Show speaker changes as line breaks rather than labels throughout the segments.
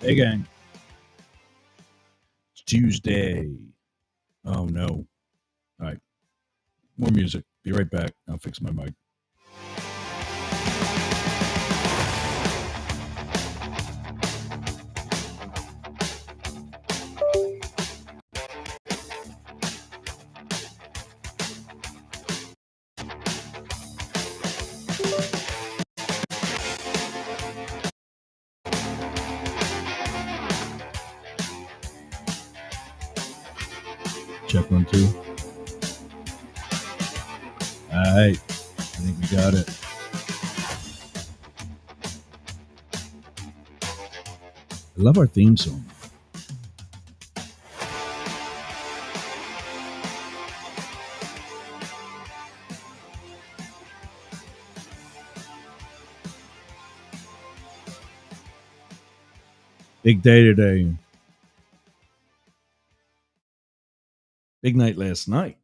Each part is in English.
Hey, gang. It's Tuesday. Oh, no. All right. More music. Be right back. I'll fix my mic. Check 1, 2. All right. I think we got it. I love our theme song. Big day today. Big night last night.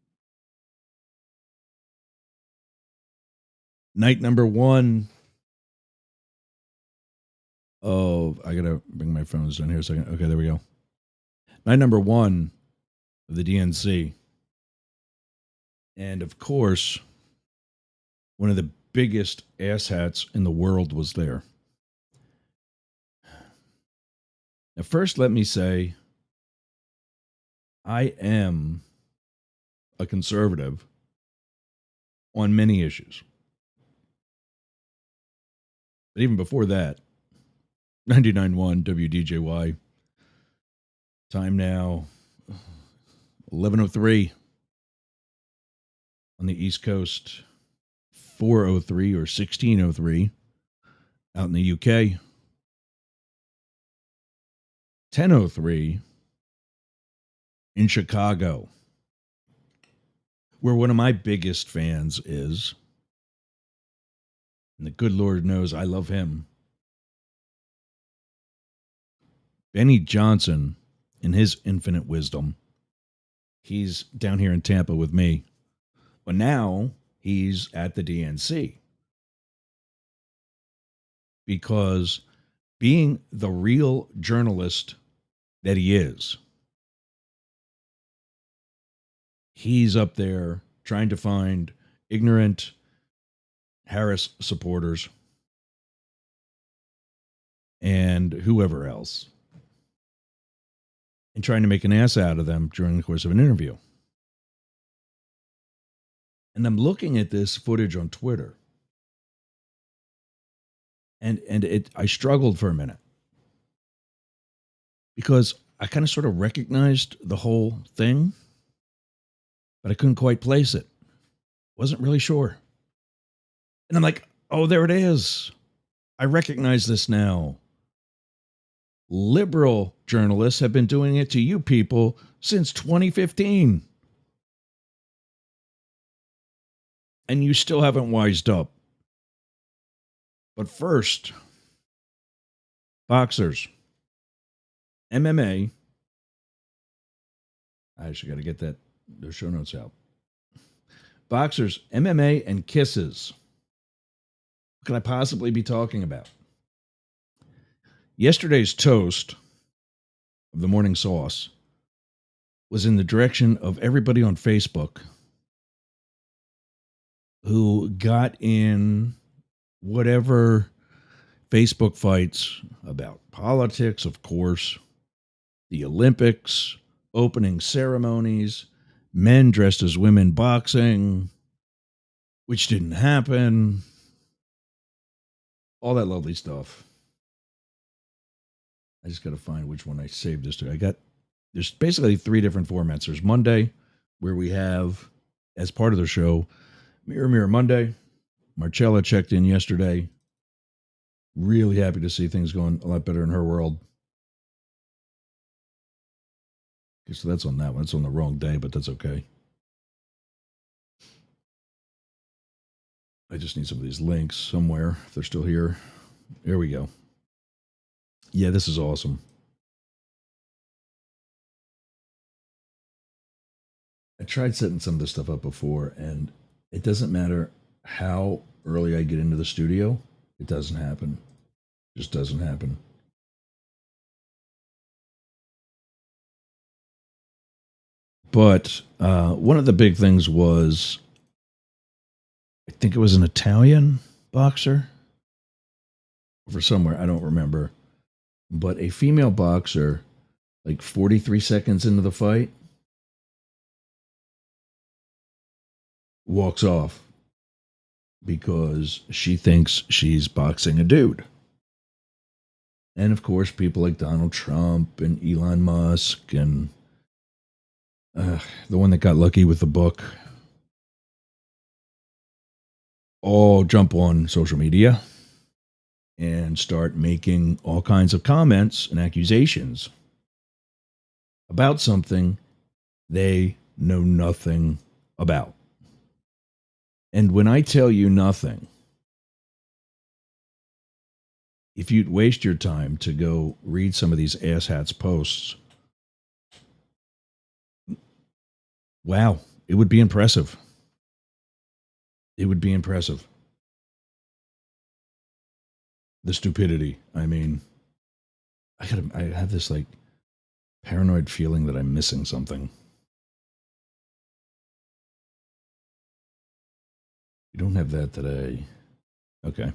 Night number 1 of, I got to bring my phones down here a second. Okay, there we go. Night number 1 of the DNC. And of course, one of the biggest asshats in the world was there. Now, first, let me say, I am a conservative on many issues. But even before that, 99.1 WDJY, time now 11:03 on the East Coast, 4:03 or 16:03 out in the UK, 10:03 in Chicago, where one of my biggest fans is, and the good Lord knows I love him, Benny Johnson, in his infinite wisdom. He's down here in Tampa with me, but now he's at the DNC because, being the real journalist that he is, he's up there trying to find ignorant Harris supporters and whoever else, and trying to make an ass out of them during the course of an interview. And I'm looking at this footage on Twitter, and I struggled for a minute because I kind of sort of recognized the whole thing, but I couldn't quite place it. Wasn't really sure. And I'm like, oh, there it is. I recognize this now. Liberal journalists have been doing it to you people since 2015. And you still haven't wised up. But first, boxers, MMA. I actually got to get those show notes out. Boxers, MMA, and kisses. What could I possibly be talking about? Yesterday's toast of the morning sauce was in the direction of everybody on Facebook who got in whatever Facebook fights about politics, of course, the Olympics, opening ceremonies, men dressed as women boxing, which didn't happen, all that lovely stuff. I just got to find which one I saved this to. There's basically three different formats. There's Monday, where we have, as part of the show, Mirror Mirror Monday. Marcella checked in yesterday. Really happy to see things going a lot better in her world. Okay, so that's on that one. It's on the wrong day, but that's okay. I just need some of these links somewhere, if they're still here. There we go. Yeah, this is awesome. I tried setting some of this stuff up before, and it doesn't matter how early I get into the studio, it doesn't happen. It just doesn't happen. But one of the big things was, I think it was an Italian boxer for somewhere, I don't remember, but a female boxer, like 43 seconds into the fight, walks off because she thinks she's boxing a dude. And of course, people like Donald Trump and Elon Musk and the one that got lucky with the book all jump on social media and start making all kinds of comments and accusations about something they know nothing about. And when I tell you nothing, if you'd waste your time to go read some of these asshats posts, wow, it would be impressive. It would be impressive. The stupidity. I mean, I have this like paranoid feeling that I'm missing something. You don't have that today. Okay.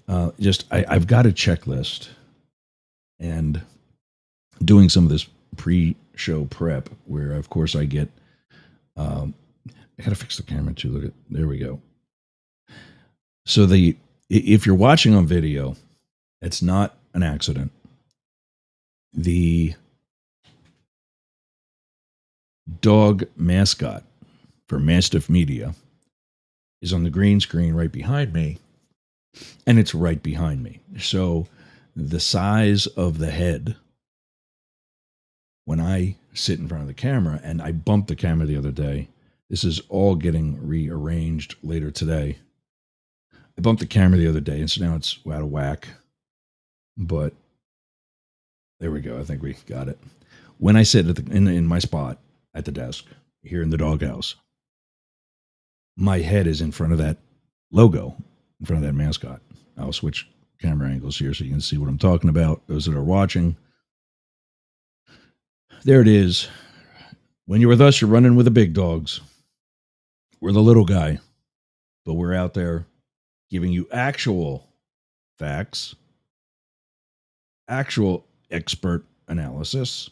I've got a checklist, and doing some of this pre-show prep where, of course, I get, I got to fix the camera too. Look at, there we go. So if you're watching on video, it's not an accident. The dog mascot for Mastiff Media is on the green screen right behind me, and it's right behind me. So the size of the head, when I sit in front of the camera, and I bumped the camera the other day, this is all getting rearranged later today. I bumped the camera the other day, and so now it's out of whack. But there we go. I think we got it. When I sit in my spot at the desk here in the doghouse, my head is in front of that logo, in front of that mascot. I'll switch camera angles here so you can see what I'm talking about, those that are watching. There it is. When you're with us, you're running with the big dogs. We're the little guy, but we're out there giving you actual facts, actual expert analysis,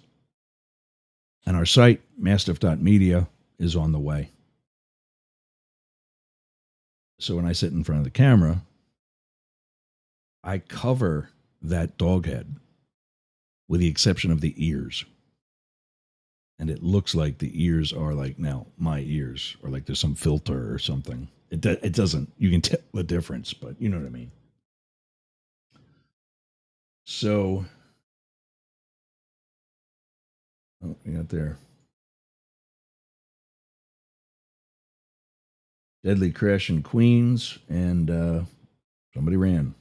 and our site, mastiff.media, is on the way. So when I sit in front of the camera, I cover that dog head with the exception of the ears. And it looks like the ears are like now my ears, or like there's some filter or something. It doesn't, you can tell the difference, but you know what I mean. So, oh, we got there. Deadly crash in Queens, and somebody ran.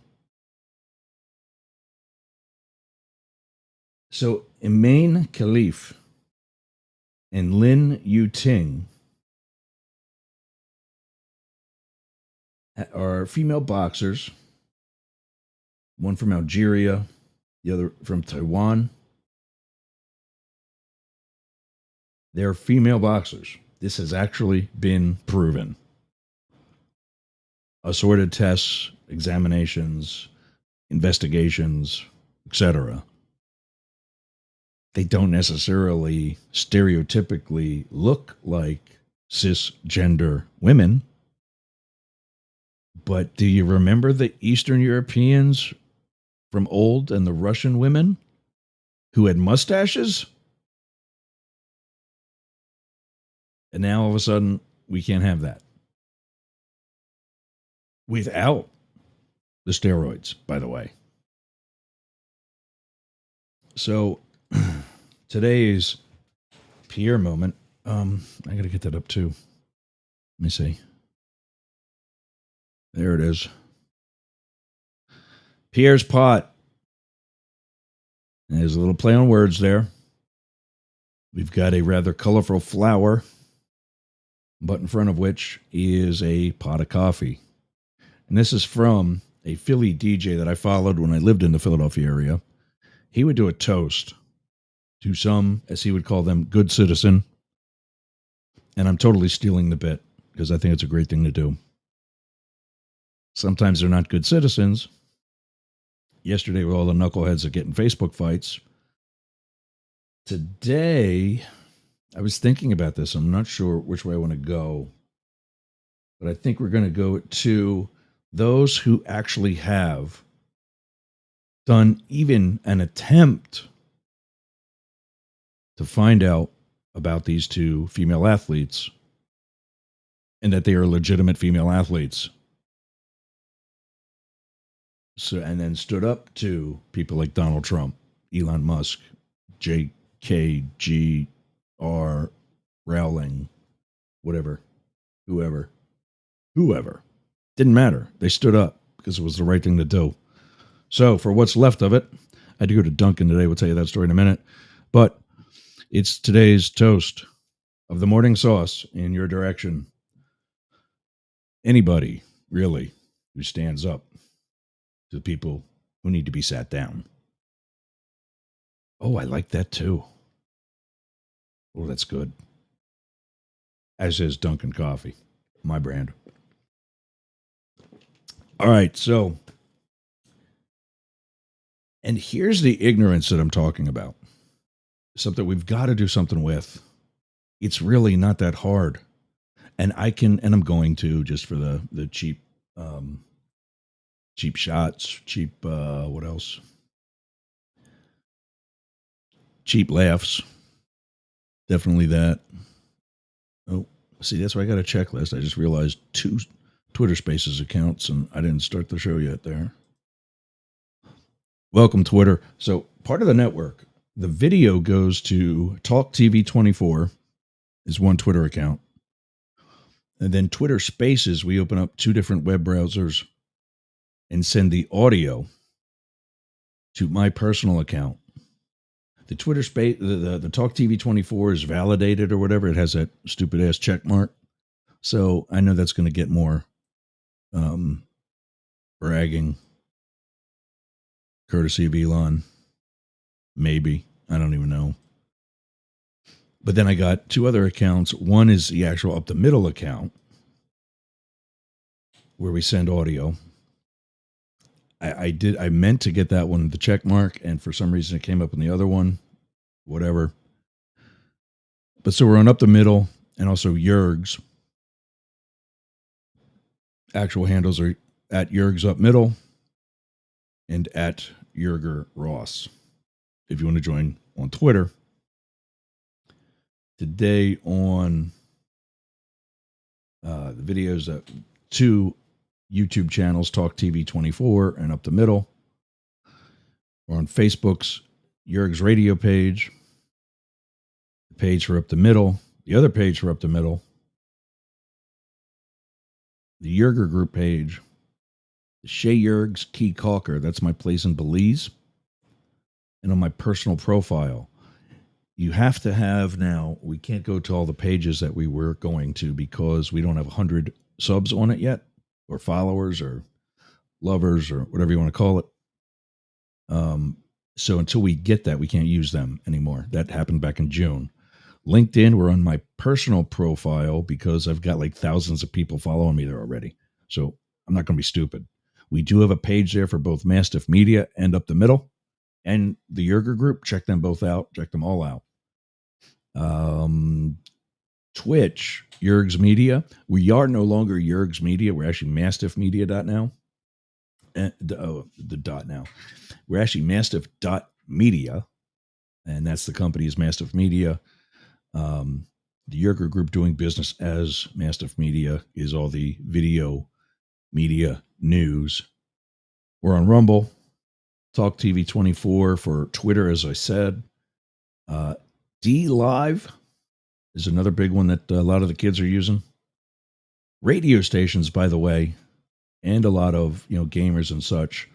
So, Imaine Khalif and Lin Yu Ting are female boxers, one from Algeria, the other from Taiwan. They're female boxers. This has actually been proven. Assorted tests, examinations, investigations, etc. they don't necessarily stereotypically look like cisgender women. But do you remember the Eastern Europeans from old and the Russian women who had mustaches? And now all of a sudden, we can't have that. Without the steroids, by the way. So today's Pierre moment, I got to get that up too. Let me see. There it is. Pierre's pot. There's a little play on words there. We've got a rather colorful flower, but in front of which is a pot of coffee. And this is from a Philly DJ that I followed when I lived in the Philadelphia area. He would do a toast to some, as he would call them, good citizen. And I'm totally stealing the bit because I think it's a great thing to do. Sometimes they're not good citizens. Yesterday, with all the knuckleheads that get in Facebook fights. Today, I was thinking about this. I'm not sure which way I want to go. But I think we're going to go to those who actually have done even an attempt to find out about these two female athletes and that they are legitimate female athletes. So, and then stood up to people like Donald Trump, Elon Musk, JKGR, Rowling, whatever, whoever. Didn't matter. They stood up because it was the right thing to do. So for what's left of it, I had to go to Duncan today. We'll tell you that story in a minute. But it's today's toast of the morning sauce in your direction. Anybody, really, who stands up to the people who need to be sat down. Oh, I like that too. Oh, that's good. As is Dunkin' Coffee, my brand. All right, so, and here's the ignorance that I'm talking about. Something we've got to do something with. It's really not that hard. And I'm going to, just for the cheap shots, what else? Cheap laughs. Definitely that. Oh, see, that's why I got a checklist. I just realized 2 Twitter Spaces accounts, and I didn't start the show yet there. Welcome, Twitter. So part of the network, the video goes to Talk TV 24 is one Twitter account. And then Twitter Spaces, we open up 2 different web browsers and send the audio to my personal account. The Twitter space, the Talk TV 24 is validated or whatever. It has that stupid ass check mark. So I know that's going to get more bragging, courtesy of Elon. Maybe. I don't even know. But then I got 2 other accounts. One is the actual up the middle account where we send audio. I meant to get that one, the check mark, and for some reason it came up in the other one. Whatever. But so we're on up the middle, and also Yerg's. Actual handles are at Yerg's Up Middle and at Yerger Ross. If you want to join on Twitter. Today on the videos, 2 YouTube channels, Talk TV 24 and Up the Middle. We're on Facebook's Yerg's Radio page, the page for Up the Middle, the other page for Up the Middle, the Yerger Group page, the Shea Yerg's Key Calker, that's my place in Belize, and on my personal profile. You have to have now, we can't go to all the pages that we were going to because we don't have 100 subs on it yet, or followers, or lovers, or whatever you want to call it. So until we get that, we can't use them anymore. That happened back in June. LinkedIn, we're on my personal profile because I've got like thousands of people following me there already. So I'm not going to be stupid. We do have a page there for both Mastiff Media and Up the Middle. and the Yerger Group. Check them both out. Check them all out. Twitch, Yerg's Media. We are no longer Yerg's Media. We're actually Mastiff Media now. The dot now. We're actually Mastiff.media, and that's the company is Mastiff Media. The Yerger Group doing business as Mastiff Media is all the video media news. We're on Rumble, Talk TV 24 for Twitter, as I said. D Live is another big one that a lot of the kids are using. Radio stations, by the way, and a lot of gamers and such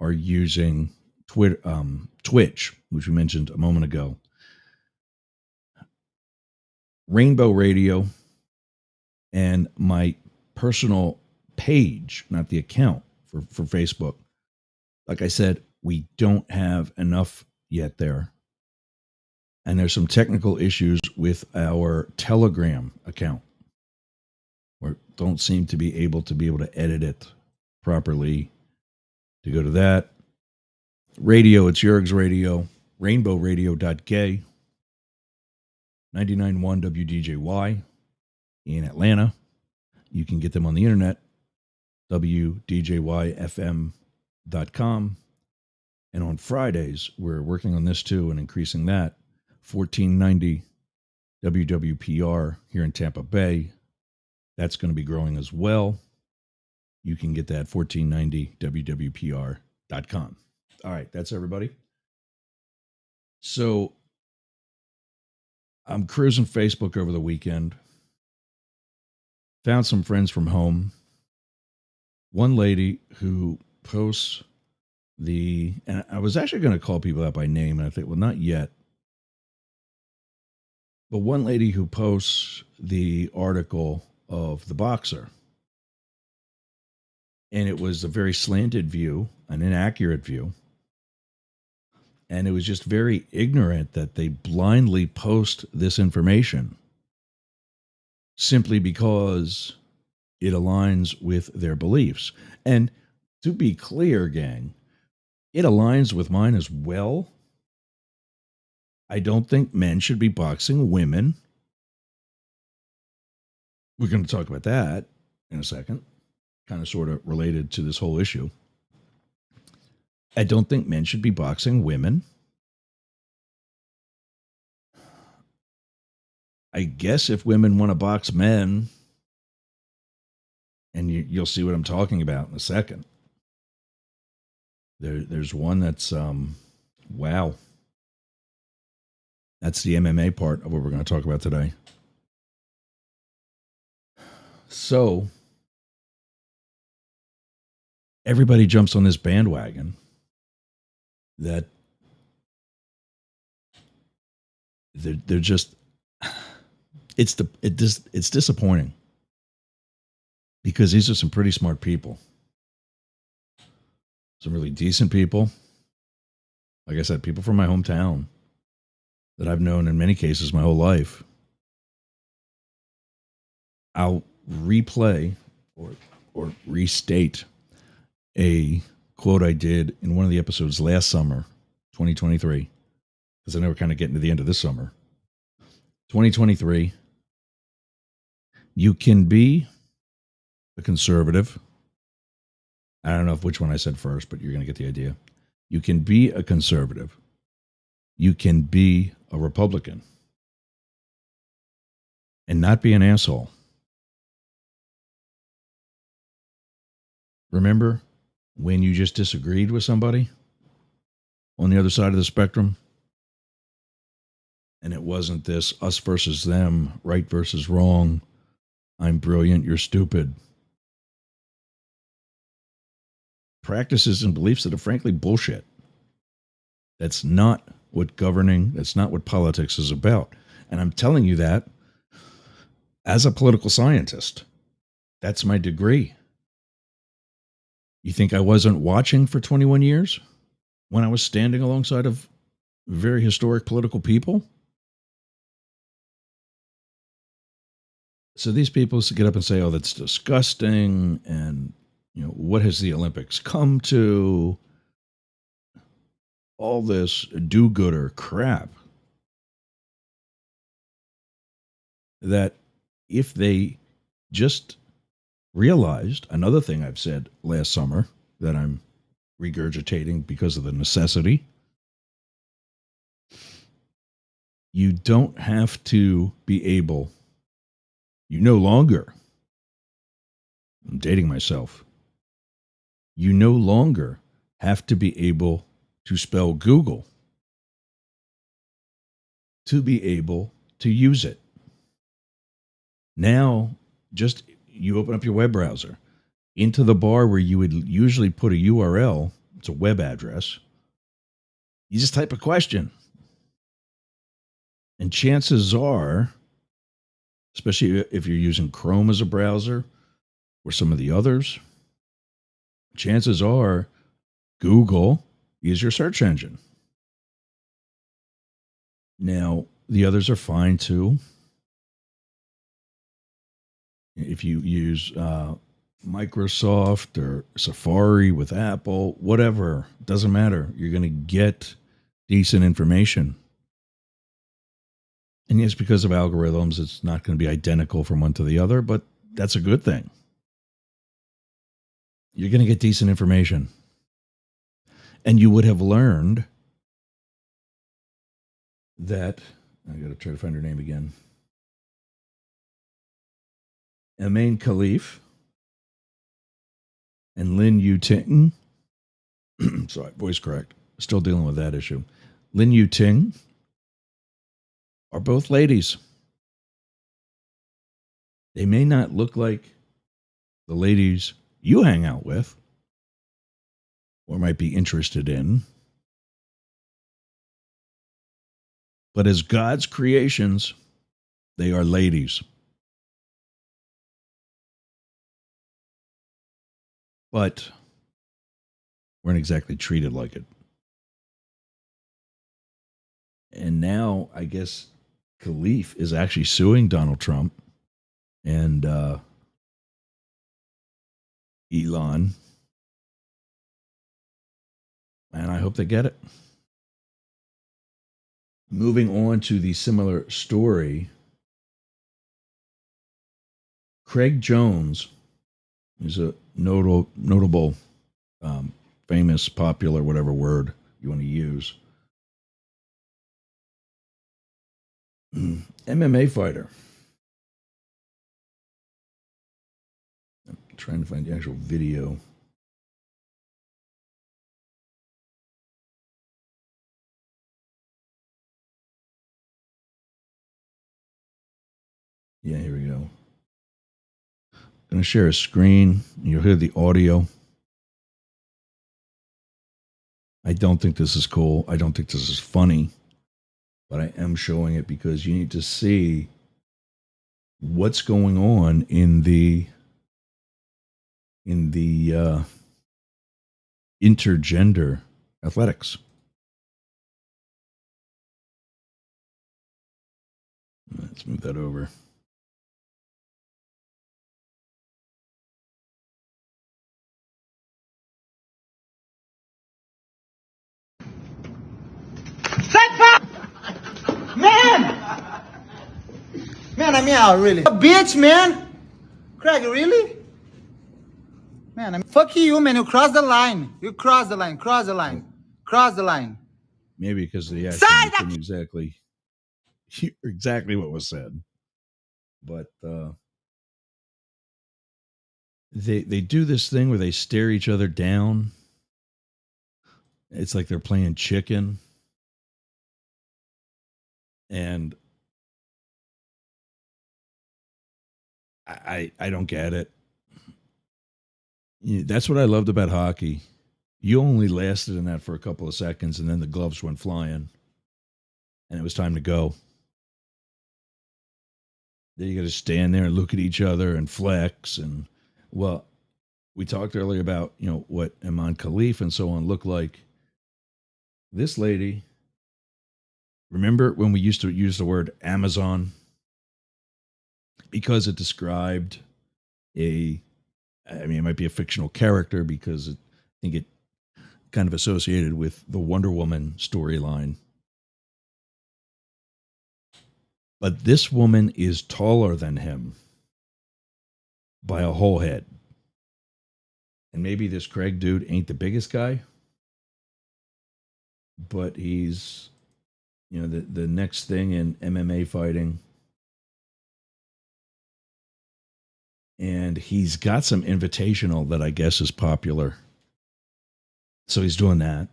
are using Twitch, which we mentioned a moment ago. Rainbow Radio and my personal page, not the account for Facebook. Like I said, we don't have enough yet there. And there's some technical issues with our Telegram account. We don't seem to be able to edit it properly. To go to that. Radio, it's Yerg's Radio, rainbowradio.gay, 99.1 WDJY in Atlanta. You can get them on the internet, wdjyfm.com. And on Fridays, we're working on this too and increasing that, 1490 WWPR here in Tampa Bay. That's going to be growing as well. You can get that 1490 WWPR.com. All right, that's everybody. So I'm cruising Facebook over the weekend. Found some friends from home. One lady who posts and I was actually going to call people out by name, and I think, well, not yet. But one lady who posts the article of the boxer. And it was a very slanted view, an inaccurate view. And it was just very ignorant that they blindly post this information simply because it aligns with their beliefs. And to be clear, gang, it aligns with mine as well. I don't think men should be boxing women. We're going to talk about that in a second, kind of sort of related to this whole issue. I don't think men should be boxing women. I guess if women want to box men, and you'll see what I'm talking about in a second. There's one that's, wow. That's the MMA part of what we're going to talk about today. So, everybody jumps on this bandwagon that they're just, it's disappointing because these are some pretty smart people. Some really decent people. Like I said, people from my hometown that I've known in many cases my whole life. I'll replay or restate a quote I did in one of the episodes last summer, 2023, because I know we're kind of getting to the end of this summer. 2023, you can be a conservative. I don't know which one I said first, but you're going to get the idea. You can be a conservative. You can be a Republican and not be an asshole. Remember when you just disagreed with somebody on the other side of the spectrum? And it wasn't this us versus them, right versus wrong. I'm brilliant, you're stupid. Practices and beliefs that are frankly bullshit. That's not what governing, that's not what politics is about. And I'm telling you that as a political scientist. That's my degree. You think I wasn't watching for 21 years when I was standing alongside of very historic political people? So these people get up and say, oh, that's disgusting. And, what has the Olympics come to? all this do-gooder crap that if they just realized another thing I've said last summer that I'm regurgitating because of the necessity. You don't have to be able, you no longer, I'm dating myself, you no longer have to be able to spell Google to be able to use it. Now, just you open up your web browser into the bar where you would usually put a URL, it's a web address. You just type a question. And chances are, especially if you're using Chrome as a browser or some of the others, chances are Google is your search engine. Now, the others are fine too. If you use Microsoft or Safari with Apple, whatever, doesn't matter. You're going to get decent information. And yes, because of algorithms, it's not going to be identical from one to the other, but that's a good thing. You're going to get decent information. And you would have learned that, I got to try to find her name again. Emaine Khalif and Lin Yu Ting. Sorry, voice correct. Still dealing with that issue. Lin Yu Ting are both ladies. They may not look like the ladies you hang out with or might be interested in, but as God's creations, they are ladies. But weren't exactly treated like it. And now, I guess Khalif is actually suing Donald Trump and Elon. And I hope they get it. Moving on to the similar story, Craig Jones is a notable, famous, popular, whatever word you want to use, MMA fighter. I'm trying to find the actual video. Yeah, here we go. I'm going to share a screen. You'll hear the audio. I don't think this is cool. I don't think this is funny. But I am showing it because you need to see what's going on in the intergender athletics. Let's move that over.
Man, I mean, really. A bitch, man. Craig, really? Man, I mean, fuck you, man. You crossed the line. You crossed the line. Cross the line. Cross the line.
Maybe because the accent couldn't exactly hear exactly what was said. But they do this thing where they stare each other down. It's like they're playing chicken. And I don't get it. That's what I loved about hockey. You only lasted in that for a couple of seconds, and then the gloves went flying, and it was time to go. Then you got to stand there and look at each other and flex. And, well, we talked earlier about, what Iman Khalif and so on look like. This lady, remember when we used to use the word Amazon? Because it described it might be a fictional character because I think it kind of associated with the Wonder Woman storyline. But this woman is taller than him by a whole head. And maybe this Craig dude ain't the biggest guy, but he's, you know, the next thing in MMA fighting. And he's got some invitational that I guess is popular. So he's doing that.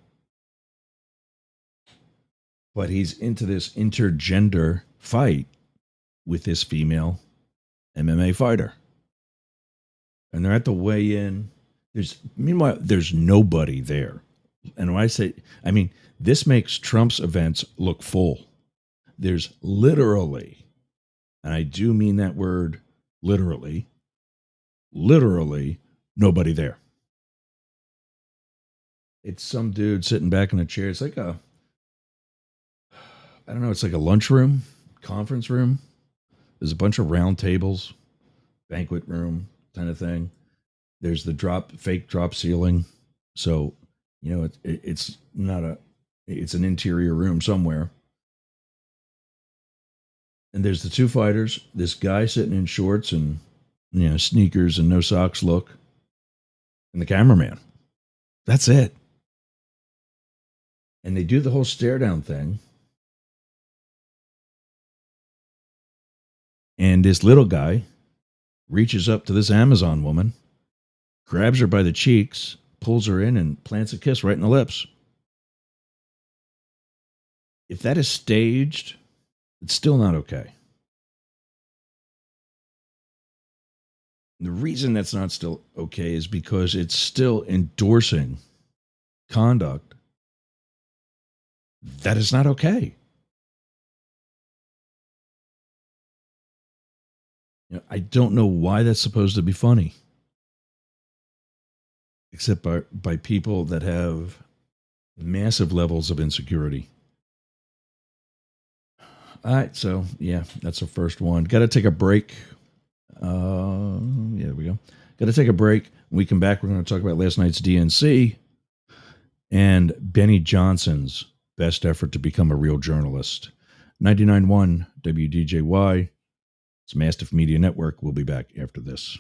But he's into this intergender fight with this female MMA fighter. And they're at the weigh-in. Meanwhile, there's nobody there. And when I say, I mean, this makes Trump's events look full. There's literally, and I do mean that word literally nobody there. It's some dude sitting back in a chair. It's like it's like a lunchroom, conference room. There's a bunch of round tables, banquet room kind of thing. There's the fake drop ceiling. So, you know, it's an interior room somewhere. And there's the two fighters, this guy sitting in shorts and, you know, sneakers and no socks look, and the cameraman. That's it. And they do the whole stare down thing. And this little guy reaches up to this Amazon woman, grabs her by the cheeks, pulls her in, and plants a kiss right in the lips. If that is staged, it's still not okay. The reason that's not still okay is because it's still endorsing conduct that is not okay. You know, I don't know why that's supposed to be funny, except by people that have massive levels of insecurity. All right, so yeah, that's the first one. Got to take a break. There we go. Got to take a break. When we come back, we're going to talk about last night's DNC and Benny Johnson's best effort to become a real journalist. 99.1 WDJY. It's Mastiff Media Network. We'll be back after this.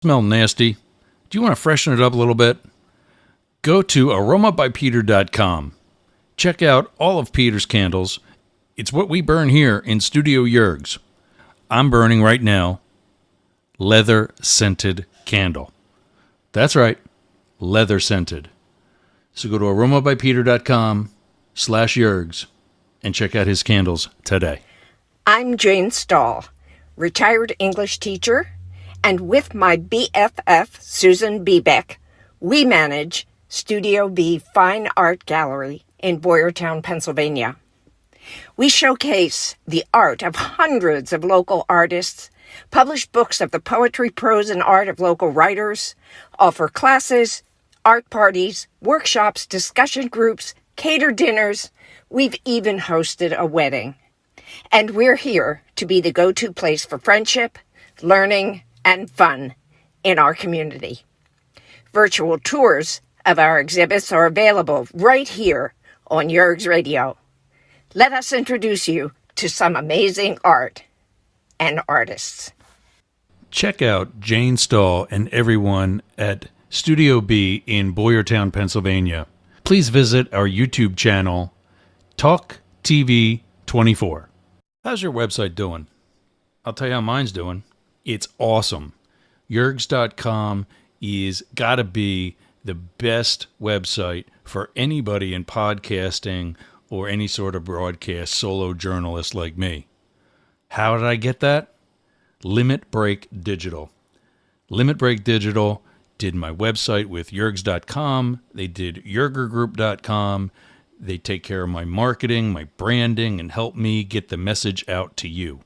Smell nasty. Do you want to freshen it up a little bit? Go to aromabypeter.com. Check out all of Peter's candles. It's what we burn here in Studio Yerg's. I'm burning right now leather scented candle. That's right, leather scented. So go to aromabypeter.com/Yerg's and check out his candles today.
I'm Jane Stahl, retired English teacher, and with my BFF, Susan Bebeck, we manage Studio B Fine Art Gallery in Boyertown, Pennsylvania. We showcase the art of hundreds of local artists, publish books of the poetry, prose, and art of local writers, offer classes, art parties, workshops, discussion groups, cater dinners. We've even hosted a wedding. And we're here to be the go-to place for friendship, learning, and fun in our community. Virtual tours of our exhibits are available right here on Yerg's Radio. Let us introduce you to some amazing art and artists.
Check out Jane Stahl and everyone at Studio B in Boyertown, Pennsylvania. Please visit our YouTube channel, Talk TV 24. How's your website doing? I'll tell you how mine's doing. It's awesome. Yergs.com is gotta be the best website for anybody in podcasting or any sort of broadcast solo journalist like me. How did I get that? Limit Break Digital. Limit Break Digital did my website with Yergs.com. They did YergerGroup.com. They take care of my marketing, my branding, and help me get the message out to you.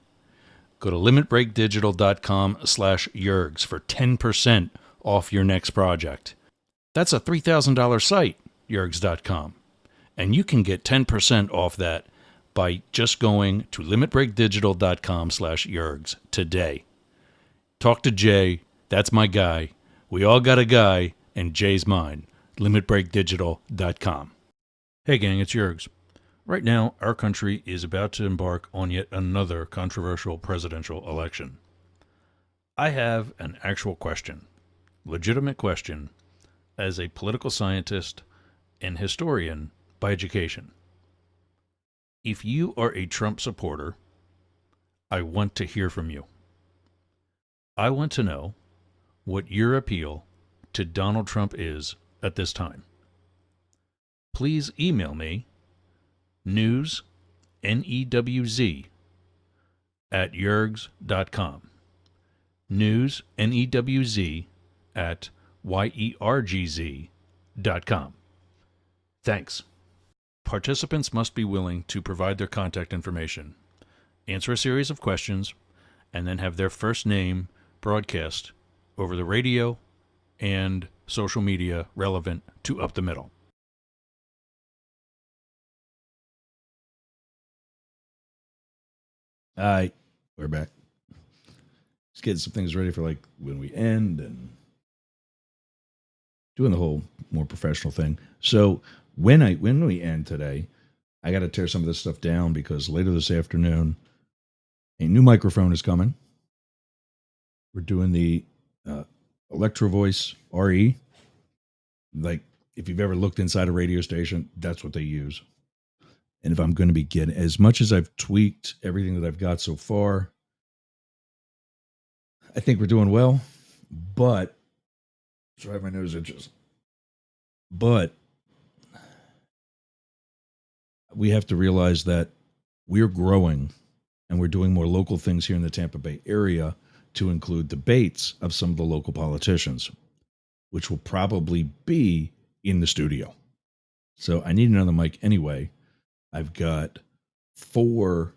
Go to limitbreakdigital.com/Yergs for 10% off your next project. That's a $3,000 site, Yergs.com. And you can get 10% off that by just going to limitbreakdigital.com/Yergs today. Talk to Jay. That's my guy. We all got a guy and Jay's mind, limitbreakdigital.com. Hey gang, it's Yergs. Right now, our country is about to embark on yet another controversial presidential election. I have an actual question, legitimate question, as a political scientist and historian by education. If you are a Trump supporter, I want to hear from you. I want to know what your appeal to Donald Trump is at this time. Please email me news, N-E-W-Z, at yergs.com. News, N-E-W-Z, at yergz.com. Thanks. Participants must be willing to provide their contact information, answer a series of questions, and then have their first name broadcast over the radio and social media relevant to Up the Middle.
All right, we're back. Just getting some things ready for like when we end and doing the whole more professional thing. So when we end today, I got to tear some of this stuff down because later this afternoon, a new microphone is coming. We're doing the Electro Voice RE. Like if you've ever looked inside a radio station, that's what they use. And if I'm going to be getting, as much as I've tweaked everything that I've got so far, I think we're doing well, but drive my nose itches. But we have to realize that we're growing and we're doing more local things here in the Tampa Bay area to include debates of some of the local politicians, which will probably be in the studio. So I need another mic anyway. I've got 4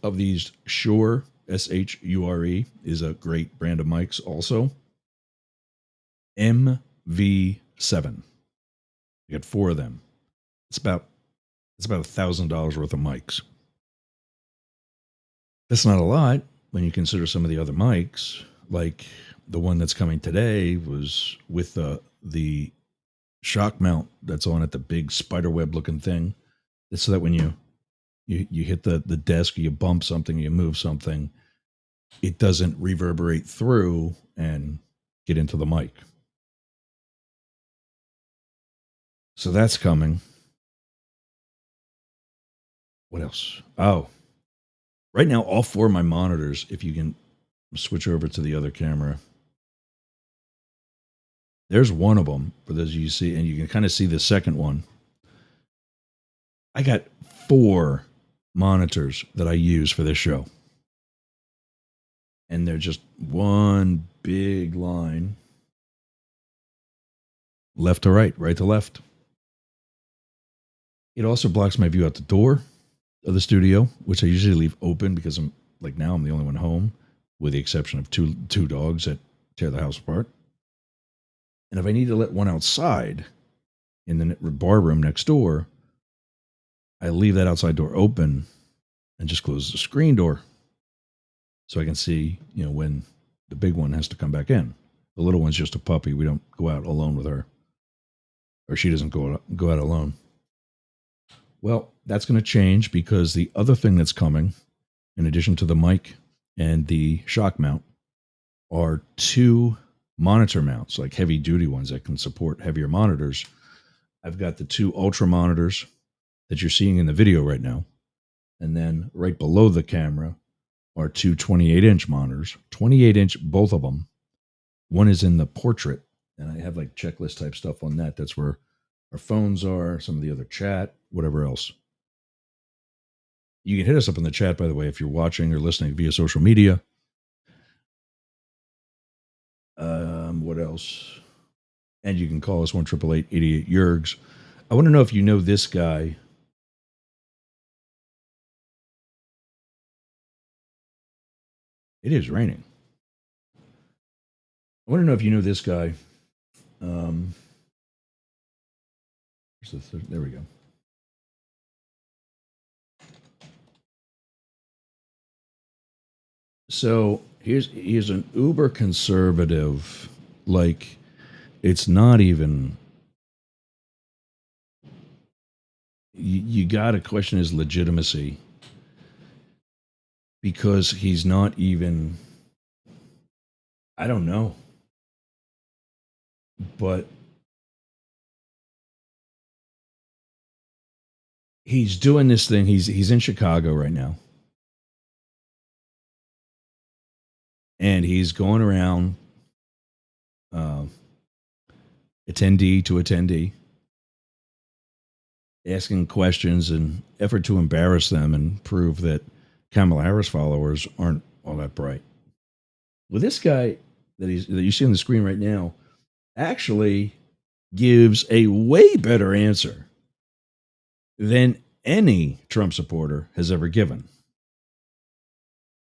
of these Shure, S-H-U-R-E, is a great brand of mics also. MV7. I got 4 of them. It's about $1,000 worth of mics. That's not a lot when you consider some of the other mics, like the one that's coming today was with the shock mount that's on it, the big spiderweb looking thing. It's so that when you hit the desk, or you bump something, you move something, it doesn't reverberate through and get into the mic. So that's coming. What else? Oh, right now, all 4 of my monitors, if you can switch over to the other camera, there's one of them for those of you see, and you can kind of see the second one. I got 4 monitors that I use for this show. And they're just one big line, left to right, right to left. It also blocks my view out the door of the studio, which I usually leave open because I'm the only one home, with the exception of two dogs that tear the house apart. And if I need to let one outside in the bar room next door, I leave that outside door open and just close the screen door so I can see, when the big one has to come back in. The little one's just a puppy. We don't go out alone with her, or she doesn't go out alone. Well, that's going to change because the other thing that's coming, in addition to the mic and the shock mount, are 2 monitor mounts, like heavy duty ones that can support heavier monitors. I've got the 2 ultra monitors that you're seeing in the video right now. And then right below the camera are 2 28-inch monitors, 28-inch, both of them. One is in the portrait, and I have like checklist type stuff on that. That's where our phones are, some of the other chat, whatever else. You can hit us up in the chat, by the way, if you're watching or listening via social media. What else? And you can call us 1-888-88-YERGS. I want to know if you know this guy. It is raining. I want to know if you know this guy. There we go. So he's an uber conservative, like it's not even. You got to question his legitimacy because he's not even. I don't know, but he's doing this thing. He's in Chicago right now, and he's going around attendee to attendee, asking questions in effort to embarrass them and prove that Kamala Harris followers aren't all that bright. Well, this guy that you see on the screen right now actually gives a way better answer than any Trump supporter has ever given.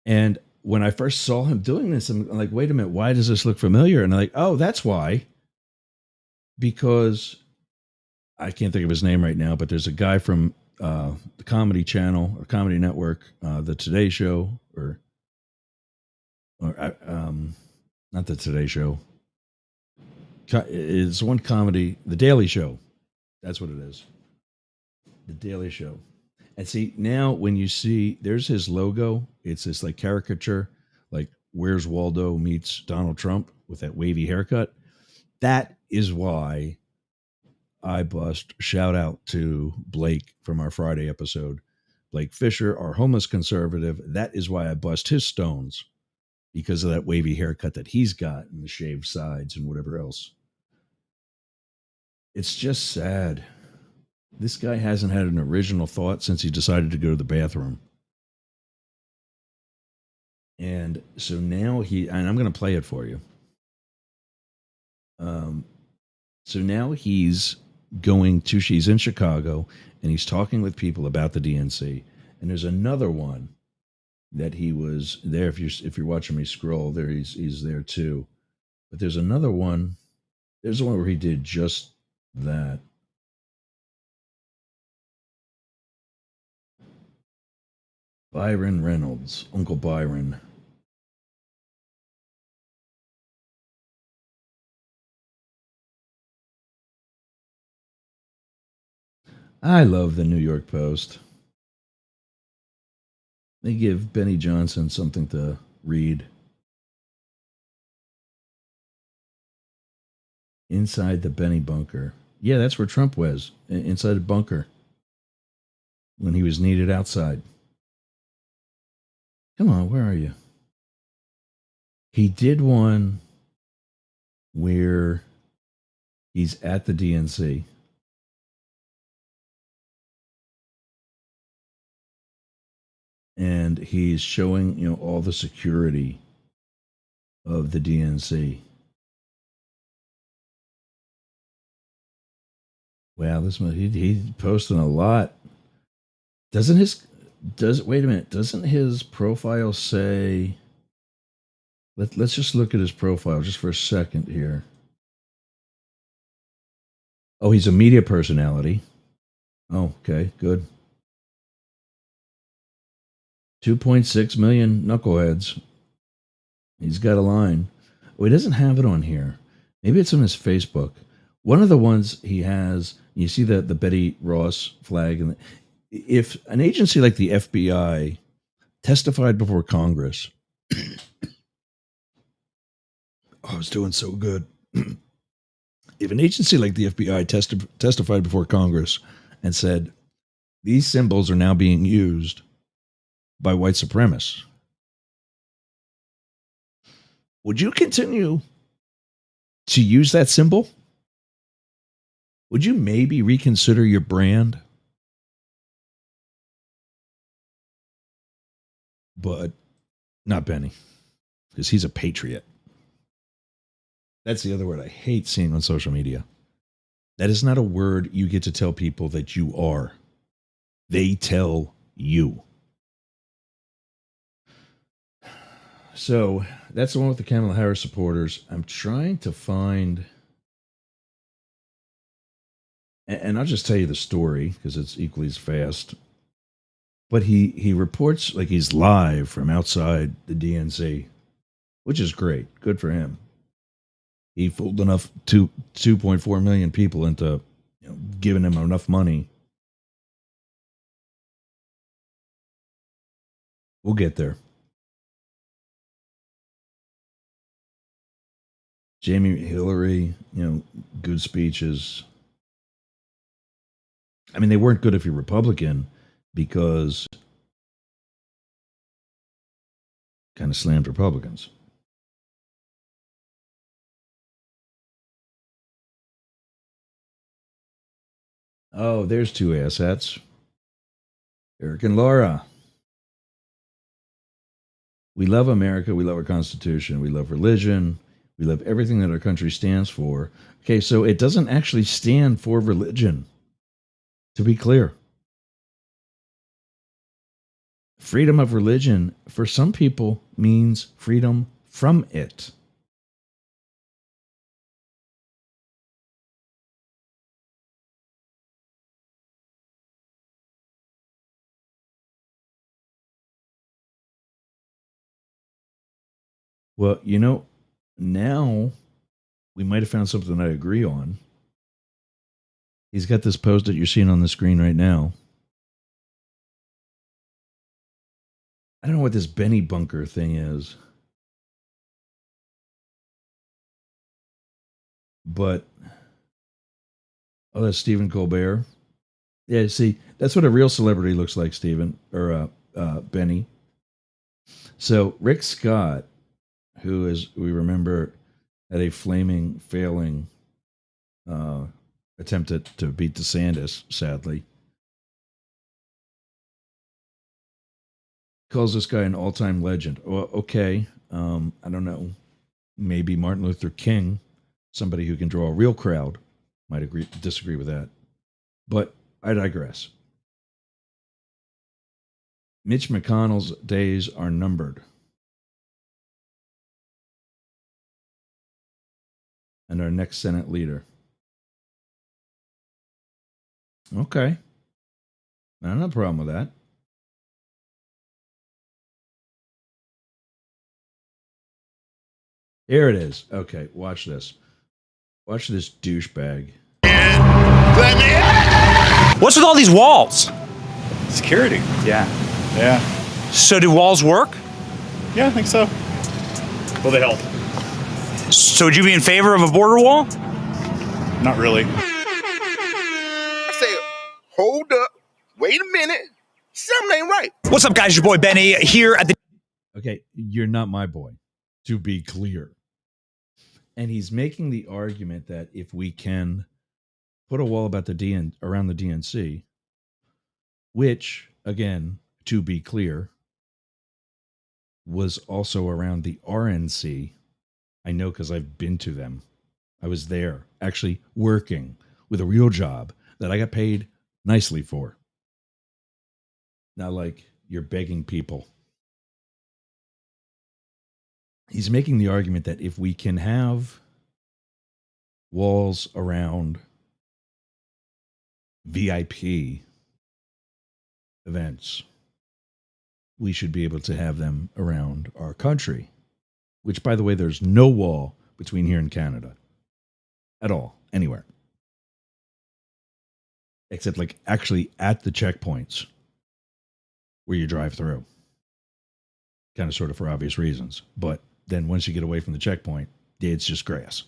And when I first saw him doing this, I'm like, wait a minute, why does this look familiar? And I'm like, oh, that's why. Because I can't think of his name right now, but there's a guy from the Comedy Channel or Comedy Network, the Today Show, or not the Today Show. It's one comedy, The Daily Show. That's what it is. The Daily Show. And see, now when you see, there's his logo. It's this like caricature, like Where's Waldo meets Donald Trump with that wavy haircut. That is why I bust. Shout out to Blake from our Friday episode. Blake Fisher, our homeless conservative. That is why I bust his stones, because of that wavy haircut that he's got and the shaved sides and whatever else. It's just sad. This guy hasn't had an original thought since he decided to go to the bathroom. And so now and I'm going to play it for you. So now he's she's in Chicago, and he's talking with people about the DNC. And there's another one that he was there. If you're watching me scroll there, he's there too. But there's another one. There's one where he did just that. Byron Reynolds, Uncle Byron. I love the New York Post. They give Benny Johnson something to read. Inside the Benny bunker. Yeah, that's where Trump was, inside a bunker, when he was needed outside. Come on, where are you? He did one where he's at the DNC. And he's showing, all the security of the DNC. Wow, he's posting a lot. Wait a minute, doesn't his profile say, let's just look at his profile just for a second here. Oh, he's a media personality. Oh, okay, good. 2.6 million knuckleheads. He's got a line. Oh, he doesn't have it on here. Maybe it's on his Facebook. One of the ones he has, you see the Betty Ross flag. And if an agency like the FBI testified before Congress, I was doing so good. If an agency like the FBI testified before Congress and said, these symbols are now being used by white supremacists, would you continue to use that symbol? Would you maybe reconsider your brand? But not Benny, because he's a patriot. That's the other word I hate seeing on social media. That is not a word you get to tell people that you are. They tell you. So that's the one with the Kamala Harris supporters. I'm trying to find, and I'll just tell you the story because it's equally as fast. But he reports like he's live from outside the DNC, which is great. Good for him. He fooled enough 2.4 million people into giving him enough money. We'll get there. Jamie Hillary, good speeches. I mean, they weren't good if you're Republican because kind of slammed Republicans. Oh, there's two assets. Eric and Laura. We love America. We love our Constitution. We love religion. We love everything that our country stands for. Okay, so it doesn't actually stand for religion, to be clear. Freedom of religion, for some people, means freedom from it. Well, now we might have found something I agree on. He's got this post that you're seeing on the screen right now. I don't know what this Benny Bunker thing is. But, that's Stephen Colbert. Yeah, see, that's what a real celebrity looks like, Stephen, or Benny. So Rick Scott, who, as we remember, had a flaming, failing attempt to beat DeSantis, sadly, calls this guy an all-time legend. Well, okay, I don't know. Maybe Martin Luther King, somebody who can draw a real crowd, might disagree with that. But I digress. Mitch McConnell's days are numbered. And our next Senate leader. Okay. I don't have a problem with that. Here it is. Okay, watch this. Watch this douchebag.
What's with all these walls?
Security.
Yeah.
Yeah.
So do walls work?
Yeah, I think so. Will they help?
So would you be in favor of a border wall?
Not really.
I say, hold up, wait a minute, something ain't right.
What's up, guys? Your boy Benny here at the...
Okay, you're not my boy, to be clear. And he's making the argument that if we can put a wall about around the DNC, which, again, to be clear, was also around the RNC. I know because I've been to them. I was there, actually working with a real job that I got paid nicely for. Not like you're begging people. He's making the argument that if we can have walls around VIP events, we should be able to have them around our country. Which, by the way, there's no wall between here and Canada. At all. Anywhere. Except, like, actually at the checkpoints where you drive through. Kind of sort of for obvious reasons. But then once you get away from the checkpoint, it's just grass.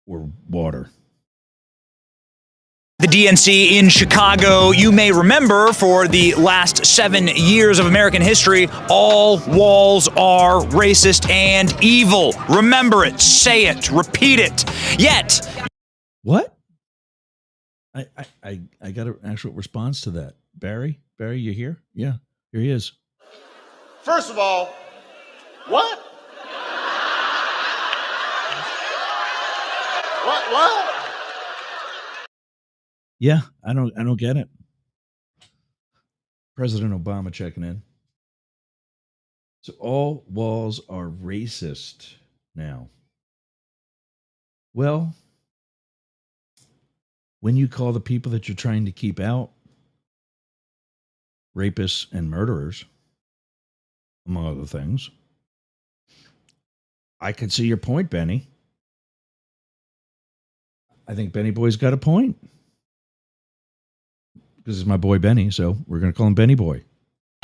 Or water.
The DNC in Chicago. You may remember for the last 7 years of American history, all walls are racist and evil. Remember it, say it, repeat it. Yet,
What? I got an actual response to that. Barry, you here? Yeah, here he is.
First of all, what? What?
Yeah, I don't get it. President Obama checking in. So all walls are racist now. Well, when you call the people that you're trying to keep out rapists and murderers, among other things, I could see your point, Benny. I think Benny Boy's got a point. Because it's my boy Benny, so we're going to call him Benny Boy.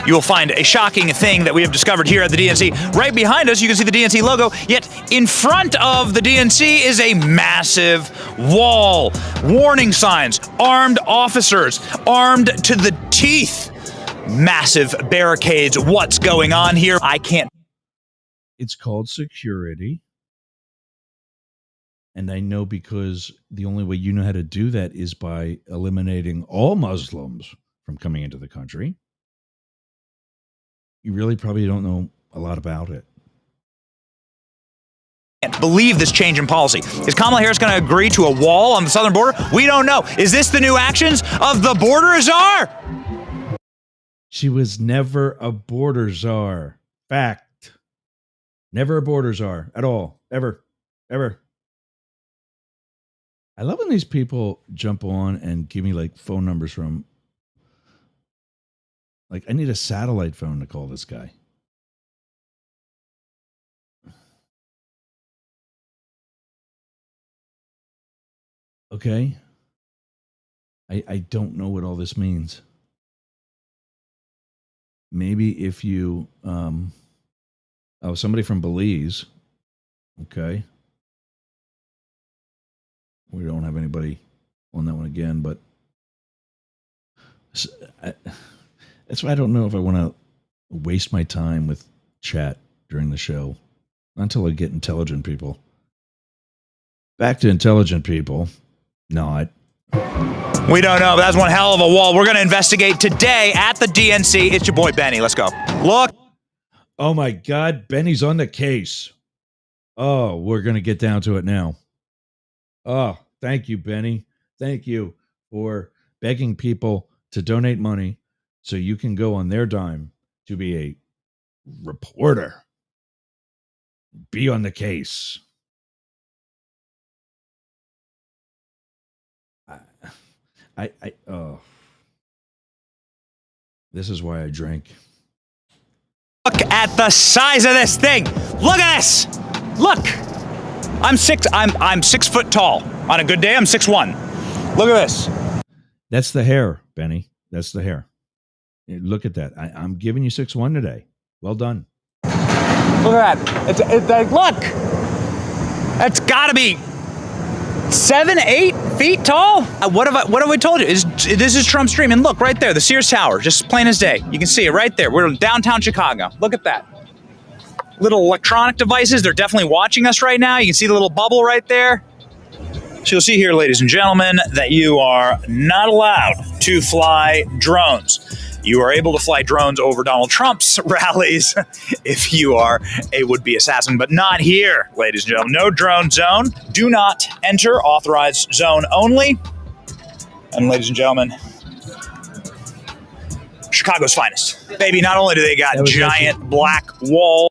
You will find a shocking thing that we have discovered here at the DNC. Right behind us, you can see the DNC logo, yet in front of the DNC is a massive wall. Warning signs, armed officers, armed to the teeth. Massive barricades. What's going on here? I can't.
It's called security. And I know because the only way you know how to do that is by eliminating all Muslims from coming into the country. You really probably don't know a lot about it.
Can't believe this change in policy. Is Kamala Harris going to agree to a wall on the southern border? We don't know. Is this the new actions of the border czar?
She was never a border czar. Fact. Never a border czar at all. Ever. Ever. I love when these people jump on and give me like phone numbers from, like, I need a satellite phone to call this guy. Okay. I don't know what all this means. Maybe if you, somebody from Belize. Okay. We don't have anybody on that one again, but that's why I don't know if I want to waste my time with chat during the show. Not until I get intelligent people. Back to intelligent people. Not.
We don't know, but that's one hell of a wall. We're going to investigate today at the DNC. It's your boy, Benny. Let's go. Look.
Oh, my God. Benny's on the case. Oh, we're going to get down to it now. Oh, thank you, Benny. Thank you for begging people to donate money so you can go on their dime to be a reporter. Be on the case. This is why I drink.
Look at the size of this thing. Look at this. Look. I'm 6 foot tall. On a good day, I'm 6'1". Look at this.
That's the hair, Benny. That's the hair. Look at that. I'm giving you 6'1" today. Well done.
Look at that. Look. That's got to be 7-8 feet tall. What have we told you? This is Trump's dream. And look right there, the Sears Tower, just plain as day. You can see it right there. We're in downtown Chicago. Look at that. Little electronic devices. They're definitely watching us right now. You can see the little bubble right there. So you'll see here, ladies and gentlemen, that you are not allowed to fly drones. You are able to fly drones over Donald Trump's rallies if you are a would-be assassin, but not here, ladies and gentlemen. No drone zone. Do not enter. Authorized zone only. And ladies and gentlemen, Chicago's finest. Baby, not only do they got giant black wall.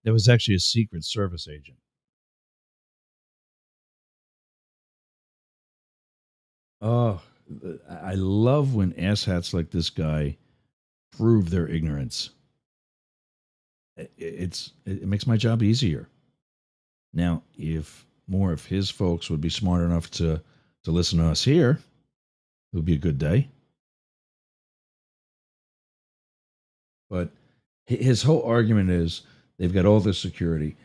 That was actually a Secret Service agent. Oh, I love when asshats like this guy prove their ignorance. It makes my job easier. Now, if more of his folks would be smart enough to listen to us here, it would be a good day. But his whole argument is they've got all this security.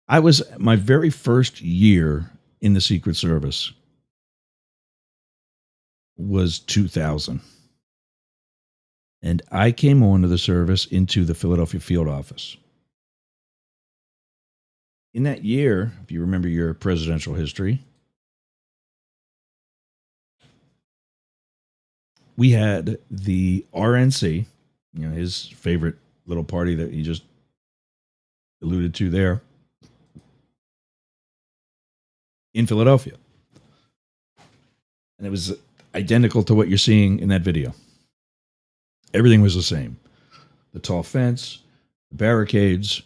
I was my very first year in the Secret Service was 2000. And I came on to the service into the Philadelphia field office. In that year, if you remember your presidential history, we had the RNC, his favorite little party that he just alluded to there, in Philadelphia. And it was identical to what you're seeing in that video. Everything was the same. The tall fence, the barricades,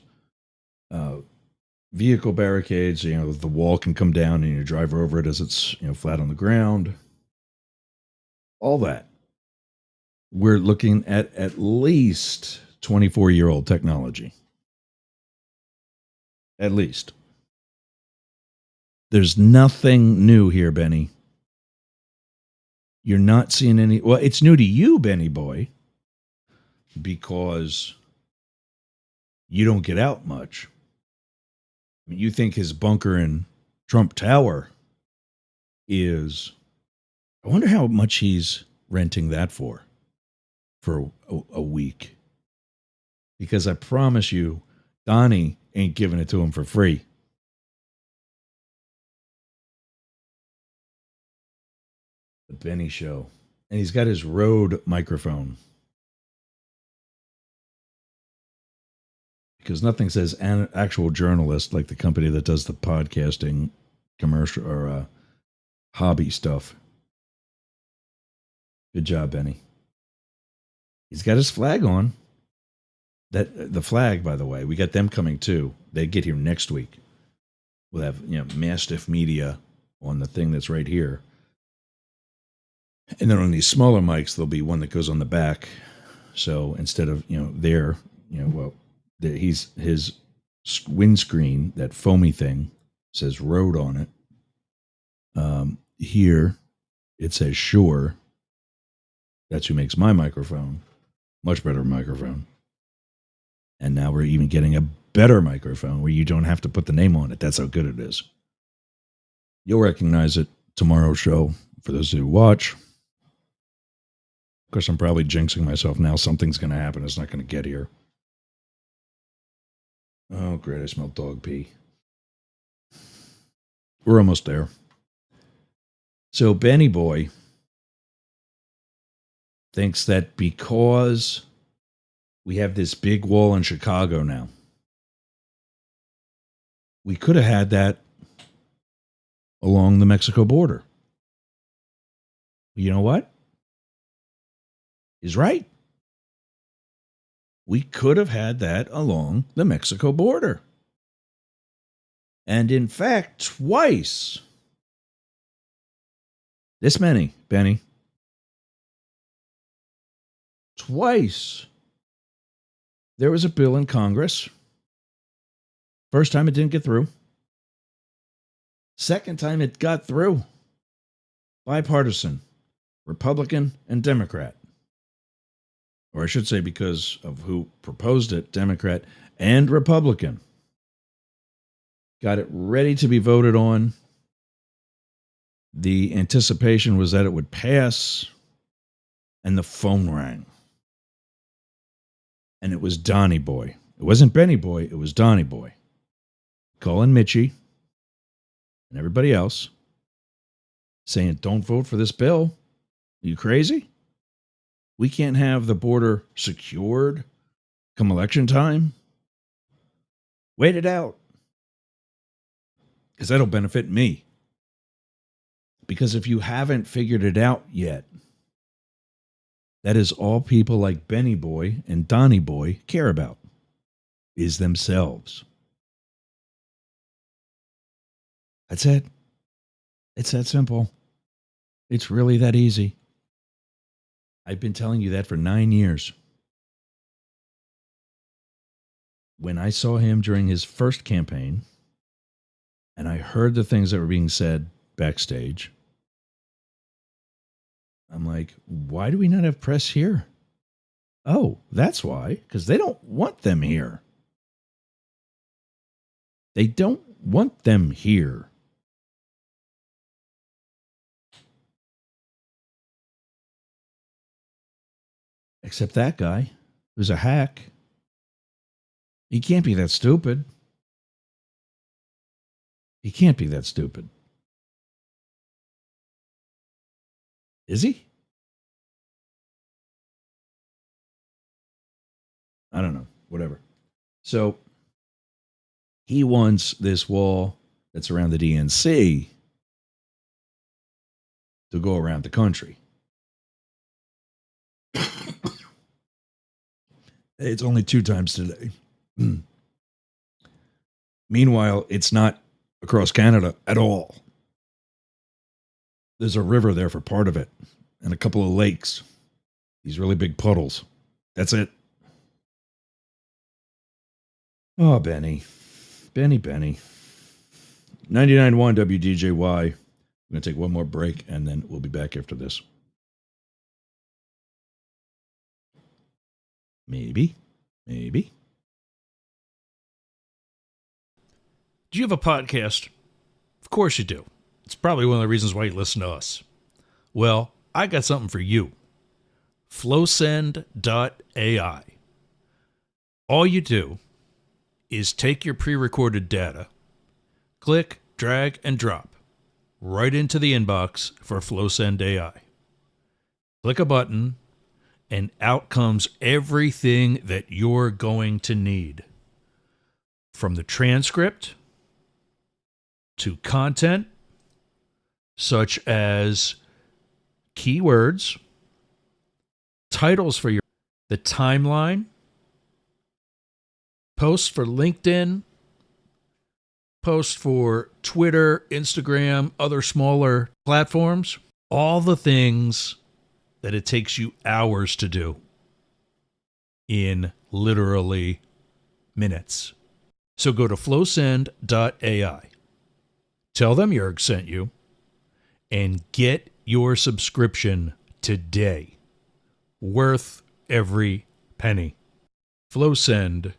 vehicle barricades, the wall can come down and you drive over it as it's, flat on the ground. All that. We're looking at least 24-year-old technology. At least. There's nothing new here, Benny. You're not seeing any. Well, it's new to you, Benny boy, because you don't get out much. I mean, you think his bunker in Trump Tower is. I wonder how much he's renting that for a week. Because I promise you, Donnie ain't giving it to him for free. The Benny Show. And he's got his Rode microphone. Because nothing says an actual journalist like the company that does the podcasting commercial or hobby stuff. Good job, Benny. He's got his flag on. That the flag, by the way, we got them coming too. They get here next week. We'll have Mastiff Media on the thing that's right here. And then on these smaller mics, there'll be one that goes on the back. So instead of his windscreen, that foamy thing, says Rode on it. Here it says Shure. That's who makes my microphone. Much better microphone. And now we're even getting a better microphone where you don't have to put the name on it. That's how good it is. You'll recognize it tomorrow's show for those who watch. Of course, I'm probably jinxing myself now. Something's going to happen. It's not going to get here. Oh, great. I smell dog pee. We're almost there. So Benny Boy thinks that because we have this big wall in Chicago now, we could have had that along the Mexico border. You know what? He's right. We could have had that along the Mexico border. And in fact, twice. This many, Benny. Twice. There was a bill in Congress. First time it didn't get through. Second time it got through. Bipartisan, Republican and Democrat. Or I should say because of who proposed it, Democrat and Republican. Got it ready to be voted on. The anticipation was that it would pass, and the phone rang. And it was Donnie Boy. It wasn't Benny Boy, it was Donnie Boy. Calling Mitchie and everybody else, saying, don't vote for this bill. Are you crazy? We can't have the border secured come election time. Wait it out. Because that'll benefit me. Because if you haven't figured it out yet, that is all people like Benny Boy and Donnie Boy care about, is themselves. That's it. It's that simple. It's really that easy. I've been telling you that for 9 years. When I saw him during his first campaign, and I heard the things that were being said backstage, I'm like, why do we not have press here? Oh, that's why. Because they don't want them here. They don't want them here. Except that guy, who's a hack. He can't be that stupid. He can't be that stupid. Is he? I don't know. Whatever. So he wants this wall that's around the DNC to go around the country. It's only 2 times today. Meanwhile, it's not across Canada at all. There's a river there for part of it and a couple of lakes. These really big puddles. That's it. Oh, Benny. Benny. 99.1 WDJY. We're going to take one more break, and then we'll be back after this. Maybe. Do you have a podcast? Of course you do. It's probably one of the reasons why you listen to us. Well, I got something for you. Flowsend.ai. All you do is take your pre-recorded data, click, drag, and drop right into the inbox for Flowsend AI. Click a button, and out comes everything that you're going to need. From the transcript to content, such as keywords, titles for the timeline, posts for LinkedIn, posts for Twitter, Instagram, other smaller platforms, all the things that it takes you hours to do in literally minutes. So go to flowsend.ai. Tell them Jurg sent you and get your subscription today. Worth every penny. Flowsend.ai.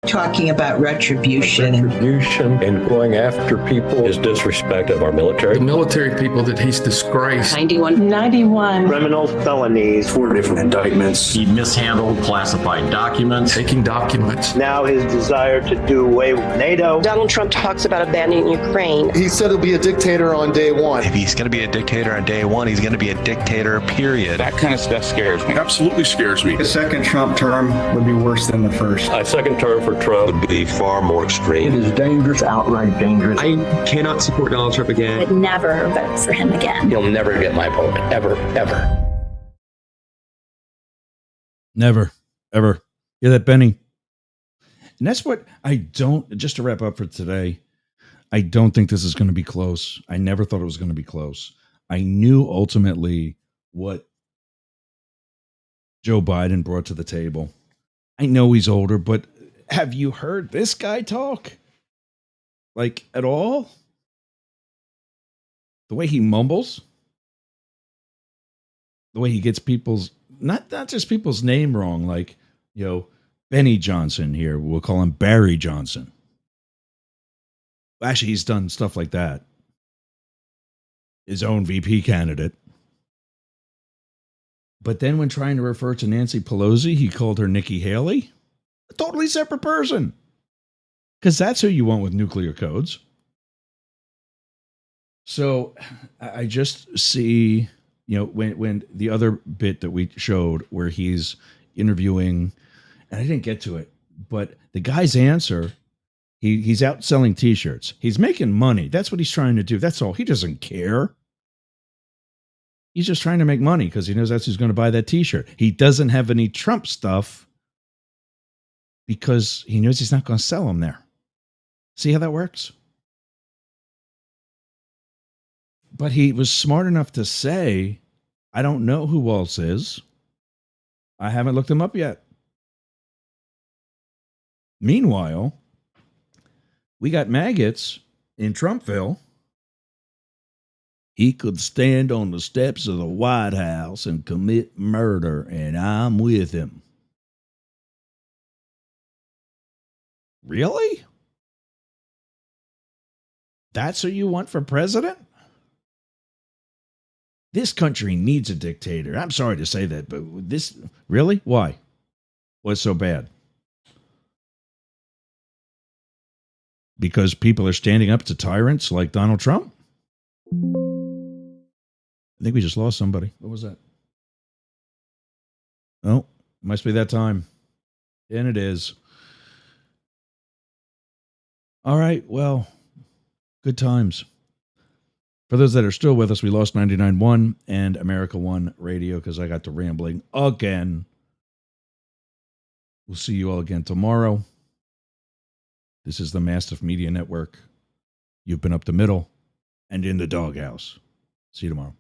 Talking about retribution.
And going after people is disrespect of our military.
The military people that he's disgraced.
91
criminal felonies.
4 different indictments.
He mishandled classified documents.
Taking documents.
Now his desire to do away with NATO.
Donald Trump talks about abandoning Ukraine.
He said he'll be a dictator on day one.
If he's going to be a dictator on day one, he's going to be a dictator, period.
That kind of stuff scares me.
It absolutely scares me.
The second Trump term would be worse than the first.
A second term for Trump would be far more extreme.
It is dangerous, outright dangerous.
I cannot support Donald Trump again.
I'd never vote for him again.
He'll never get my vote, ever, ever.
Never, ever. Hear that, Benny? And that's what I don't, just to wrap up for today, I don't think this is going to be close. I never thought it was going to be close. I knew ultimately what Joe Biden brought to the table. I know he's older, but have you heard this guy talk? Like, at all? The way he mumbles? The way he gets people's, not just people's name wrong, like, Benny Johnson here. We'll call him Barry Johnson. Actually, he's done stuff like that. His own VP candidate. But then when trying to refer to Nancy Pelosi, he called her Nikki Haley. A totally separate person. Because that's who you want with nuclear codes. So I just see, when the other bit that we showed where he's interviewing, and I didn't get to it, but the guy's answer, he's out selling T-shirts. He's making money. That's what he's trying to do. That's all. He doesn't care. He's just trying to make money because he knows that's who's going to buy that T-shirt. He doesn't have any Trump stuff because he knows he's not going to sell them there. See how that works? But he was smart enough to say, I don't know who Waltz is. I haven't looked him up yet. Meanwhile, we got maggots in Trumpville. He could stand on the steps of the White House and commit murder, and I'm with him. Really? That's who you want for president? This country needs a dictator. I'm sorry to say that, but this, really? Why? What's so bad? Because people are standing up to tyrants like Donald Trump? I think we just lost somebody. What was that? Oh, must be that time. And it is. All right, well, good times. For those that are still with us, we lost 99.1 and America One Radio because I got to rambling again. We'll see you all again tomorrow. This is the Mastiff Media Network. You've been up the middle and in the doghouse. See you tomorrow.